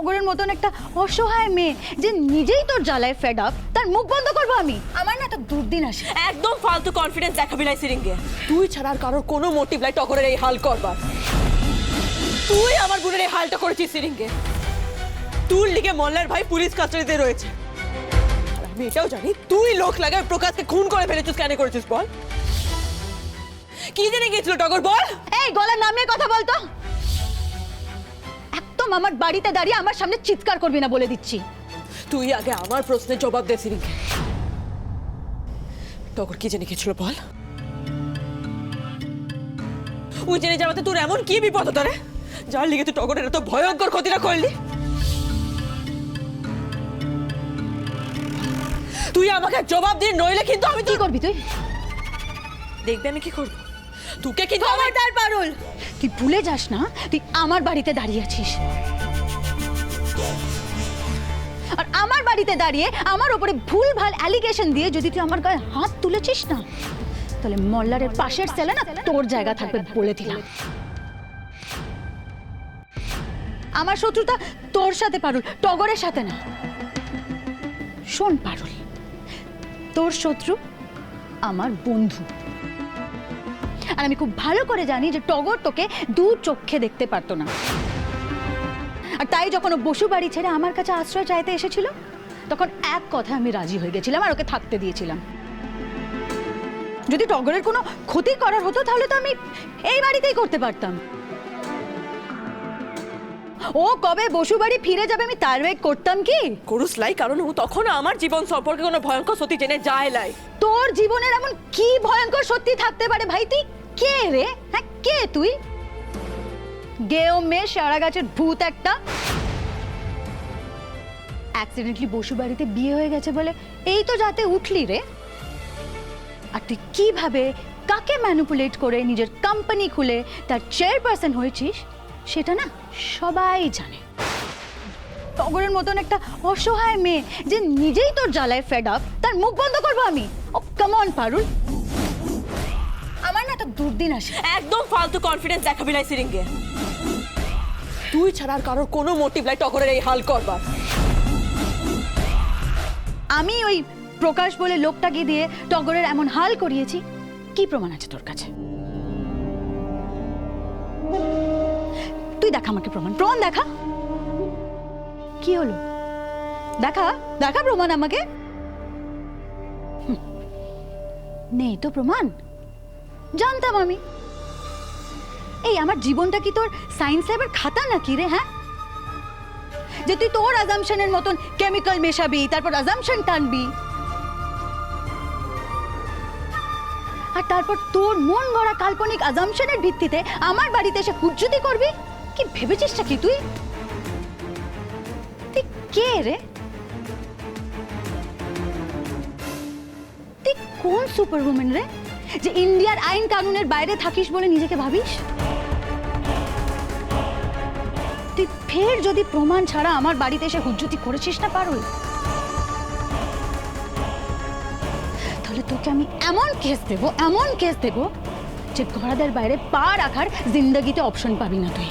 টগরের মতন একটা অসহায় মেয়ে যে নিজেই তোর জ্বালায় ফেড আপ, তার মুখ বন্ধ করবো আমি? আমার না একটা দুর্দিন আসে। একদম ফালতু কনফিডেন্স দেখাবি না সিরিঙ্গে। তুই ছাড়া আর কারোর কোনো মোটিভ নাই টগরের এই হাল করবার। তুই আমার বোনের এই হালটা করেছিস সিরিঙ্গে। তোর লিগে মল্লার ভাই পুলিশ কাস্টাডিতে রয়েছে। আর আমি এটাও জানি তুই লোক লাগায় প্রকাশকে খুন করে ফেলেছিস। কেন করেছিস বল? কি জেনে গিয়েছিল টগর বল? এই গলা নামিয়ে কথা বলতো। একদম আমার বাড়িতে দাঁড়িয়ে আমার সামনে চিৎকার করবি না বলে দিচ্ছি। তুই আগে আমার প্রশ্নের জবাব দে সিরিঙ্গে। টগর কি জেনে গিয়েছিল বল? ওই জেনে যাওয়াতে তোর এমন কি বিপদ হতো রে, যার লিগে তুই টগরের এত ভয়ঙ্কর ক্ষতিটা করলি? তুই আমাকে জবাব দিয়ে নইলে কিন্তু আমি কি করবি তুই? দেখবি আমি কি করব। তোকে কিন্তু খবরদার পারুল, তুই ভুলে যাস না তুই আমার বাড়িতে দাঁড়িয়ে আছিস। আর আমার বাড়িতে দাঁড়িয়ে আমার উপরে ভুলভাল অ্যালিগেশন দিয়ে যদি তুই আমার গায়ে হাত তুলেছিস না, তাহলে মল্লারের পাশের সেলে না তোর জায়গা থাকবে বলে দিলাম। আমার শত্রুতা তোর সাথে পারুল, টগরের সাথে না। শোন পারুল, তোর শত্রু আমার বন্ধু। আর আমি খুব ভালো করে জানি যে টগর তোকে দু চোখে দেখতে পারতো না। আর তাই যখন ও বসু বাড়ি ছেড়ে আমার কাছে আশ্রয় চাইতে এসেছিল, তখন এক কথা আমি রাজি হয়ে গেছিলাম আর ওকে থাকতে দিয়েছিলাম। যদি টগরের কোনো ক্ষতি করার হতো তাহলে তো আমি এই বাড়িতেই করতে পারতাম। ও কবে বসু বাড়ি ফিরে যাবে আমি তার ওয়েট করতাম কি? করুস লাই, কারণ ও তখন আমার জীবন সম্পর্কে কোনো ভয়ঙ্কর সত্যি জেনে যায় লাই। তোর জীবনের এমন কি ভয়ঙ্কর সত্যি থাকতে পারে ভাই? তুই কে রে? হ্যাঁ কে তুই? গেও মেয়ে সারা গাছের ভূত একটা। অ্যাক্সিডেন্টলি বসু বাড়িতে বিয়ে হয়ে গেছে বলে এই তো যাতে উঠলি রে। আর তুই কিভাবে কাকে ম্যানিপুলেট করে নিজের কোম্পানি খুলে তার চেয়ারপারসন হয়েছিস সেটা না সবাই জানে। টগরের মতন একটা অসহায় মেয়ে যে নিজেই তোর জ্বালায় ফেড আপ, তার মুখ বন্ধ করবো আমি? ও কাম অন পারুল, আমার না একটা দুর্দিন আসে। একদম ফালতু কনফিডেন্স দেখাবি না সিরিঙ্গে। তুই ছাড়া আর কারোর কোনো মোটিভ নাই টগরের এই হাল করবার। আমি ওই প্রকাশ বলে লোকটাকে দিয়ে টগরের এমন হাল করিয়েছি, কি প্রমাণ আছে তোর কাছে? তুই দেখা আমাকে প্রমাণ, প্রমাণ দেখা। কি হলো? দেখা দেখা প্রমাণ আমাকে। নেই তো প্রমাণ, জানতাম আমি। এই আমার জীবনটা কি তোর সায়েন্স ল্যাবের খাতা নাকি রে? হ্যাঁ, যে তুই তোর অ্যাজাম্পশনের মতন কেমিক্যাল মেশাবি, তারপর অ্যাজাম্পশন টানবি, আর তারপর তোর মন ভরা কাল্পনিক অ্যাজাম্পশনের ভিত্তিতে আমার বাড়িতে এসে হুজ্জুতি করবি? কি ভেবেছিসটা কি তুই? তুই কে রে? তুই কোন সুপার উমেন রে যে ইন্ডিয়ার আইন কানুনের বাইরে থাকিস বলে নিজেকে ভাবিস? তুই ফের যদি প্রমাণ ছাড়া আমার বাড়িতে এসে হুজ্জুতি করেছিস না পারুল, তাহলে তোকে আমি এমন কেস দেবো যে ঘোড়াদের বাইরে পা রাখার জিন্দগিতে অপশন পাবি না তুই।